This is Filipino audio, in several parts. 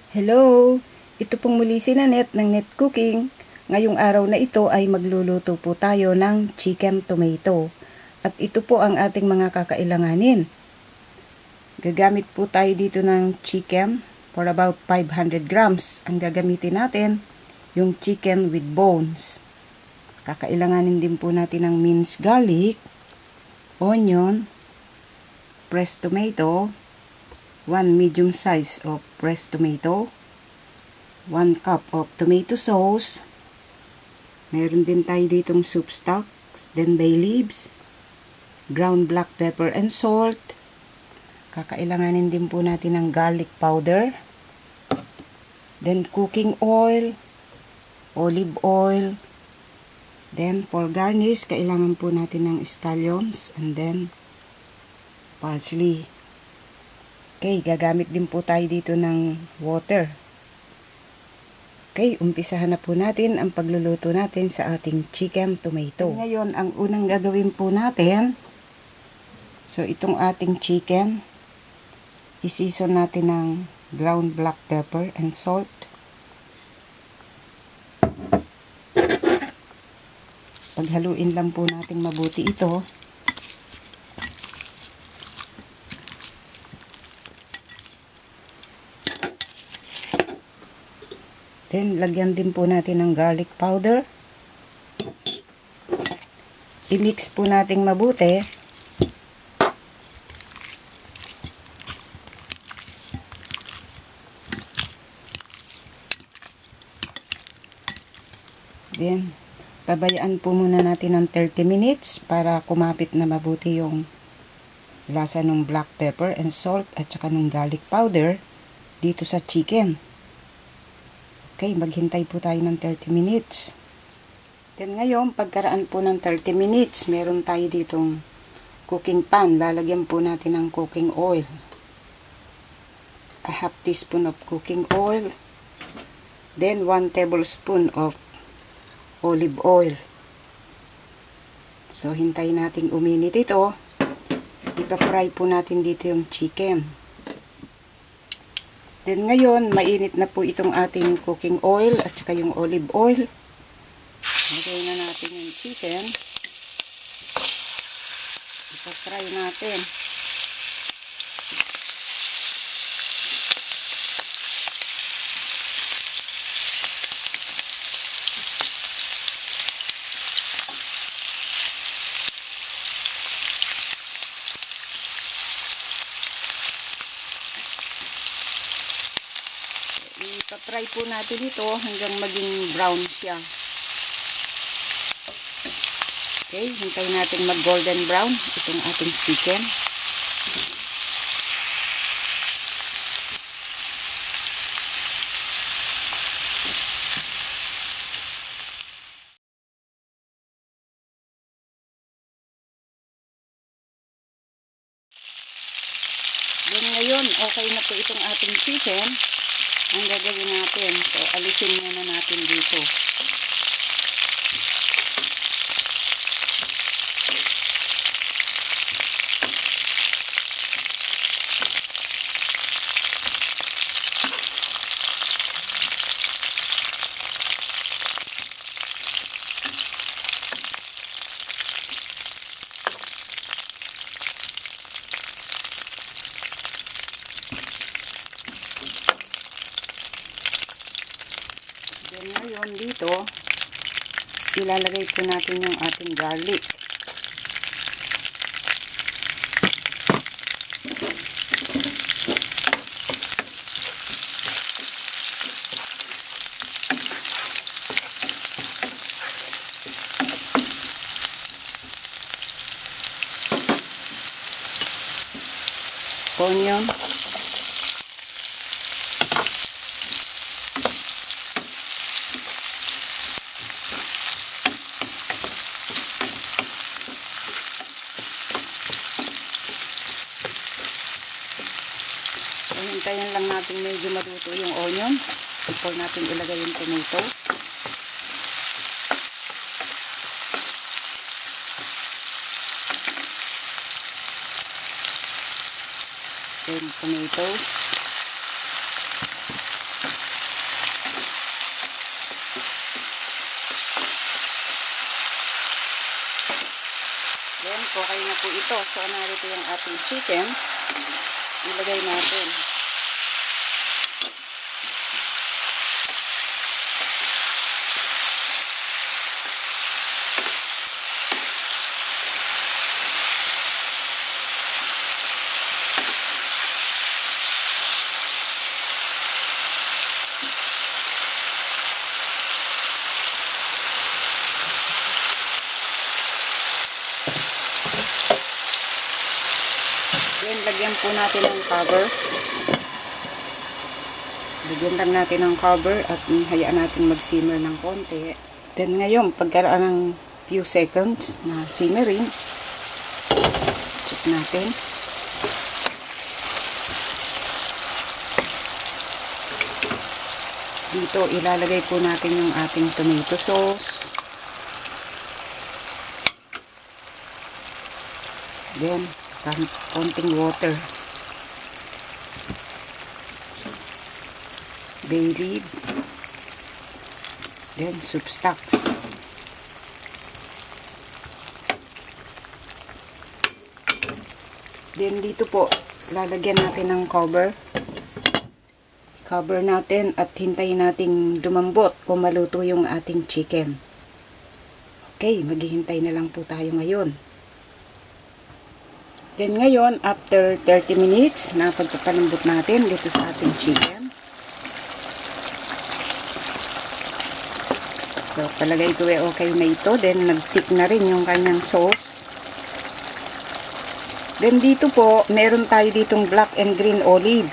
Hello! Ito pong muli si Nanette ng Net Cooking. Ngayong araw na ito ay magluluto po tayo ng chicken tomato. At ito po ang ating mga kakailanganin. Gagamit po tayo dito ng chicken for about 500 grams. Ang gagamitin natin, yung chicken with bones. Kakailanganin din po natin ng minced garlic, onion, pressed tomato, 1 medium size of pressed tomato, 1 cup of tomato sauce, meron din tayo ditong soup stock, then bay leaves, ground black pepper and salt, kakailanganin din po natin ng garlic powder, then cooking oil, olive oil, then for garnish, kailangan po natin ng scallions, and then parsley. Okay, gagamit din po tayo dito ng water. Okay, umpisahan na po natin ang pagluluto natin sa ating chicken tomato. Ngayon, ang unang gagawin po natin, so itong ating chicken, i-season natin ng ground black pepper and salt. Paghaluin lang po natin mabuti ito. Then, lagyan din po natin ng garlic powder. I-mix po natin mabuti. Then, pabayaan po muna natin ng 30 minutes para kumapit na mabuti yung lasa ng black pepper and salt at saka ng garlic powder dito sa chicken. Okay, maghintay po tayo ng 30 minutes. Then ngayon, pagkaraan po ng 30 minutes, meron tayo ditong cooking pan. Lalagyan po natin ng cooking oil. A half teaspoon of cooking oil. Then 1 tablespoon of olive oil. So, hintayin natin uminit ito. Ipa-fry po natin dito yung chicken. Then ngayon, mainit na po itong ating cooking oil at saka yung olive oil. Lagay na natin yung chicken. Ipa-fry natin. Ipa-fry po natin ito hanggang maging brown siya. Okay, hintayin natin mag-golden brown itong ating chicken. Then ngayon, okay na po itong ating chicken. Ang gagawin natin, so alisin muna natin dito. Then ngayon dito, ilalagay po natin yung ating garlic. Onion. Hintayin lang natin medyo maluto yung onion before natin ilagay yung tomato. Then tomatoes. po ito. So, narito yung ating chicken. Ilagay natin. Then, lagyan po natin ng cover. Lagyan lang natin ng cover at hayaan natin mag-simmer ng konti. Then, ngayon, pagkaraan ng few seconds na simmering, check natin. Dito, ilalagay po natin yung ating tomato sauce. Then, konting water. Bay leaf. Then, soup stocks. Then, dito po, lalagyan natin ng cover. Cover natin at hintayin nating lumambot kung maluto yung ating chicken. Okay, maghihintay na lang po tayo ngayon. Then ngayon, after 30 minutes na pagpapalambot natin dito sa ating chicken. So, palagay ko okay na ito. Then, nag-thick na rin yung kanyang sauce. Then, dito po, meron tayo ditong black and green olive.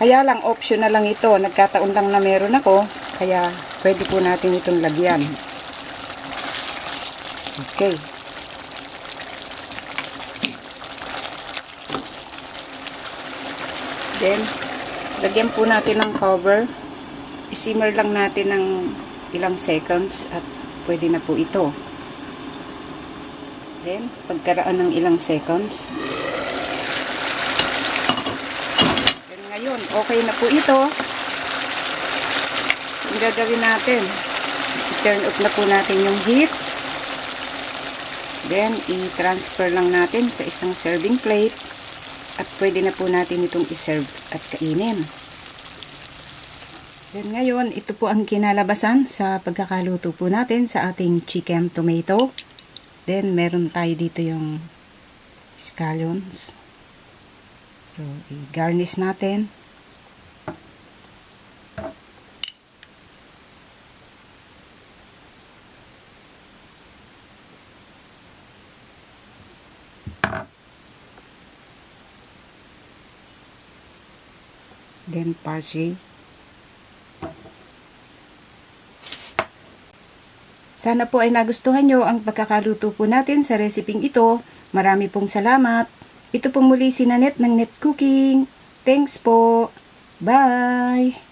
Kaya lang, optional lang ito. Nagkataon lang na meron ako. Kaya, pwede po natin itong lagyan. Okay. Then, lagyan po natin ng cover. I-simmer lang natin ng ilang seconds at pwede na po ito. Then, pagkaraan ng ilang seconds. Then, ngayon, okay na po ito. Ang gagawin natin, i-turn off na po natin yung heat. Then, i-transfer lang natin sa isang serving plate. At pwede na po natin itong iserve at kainin. Then ngayon, ito po ang kinalabasan sa pagkakaluto po natin sa ating chicken tomato. Then meron tayo dito yung scallions. So, i-garnish natin. Then parsley. Sana po ay nagustuhan nyo ang pagkakaluto po natin sa reseping ito. Marami pong salamat. Ito pong muli si Nanette ng Net Cooking. Thanks po. Bye!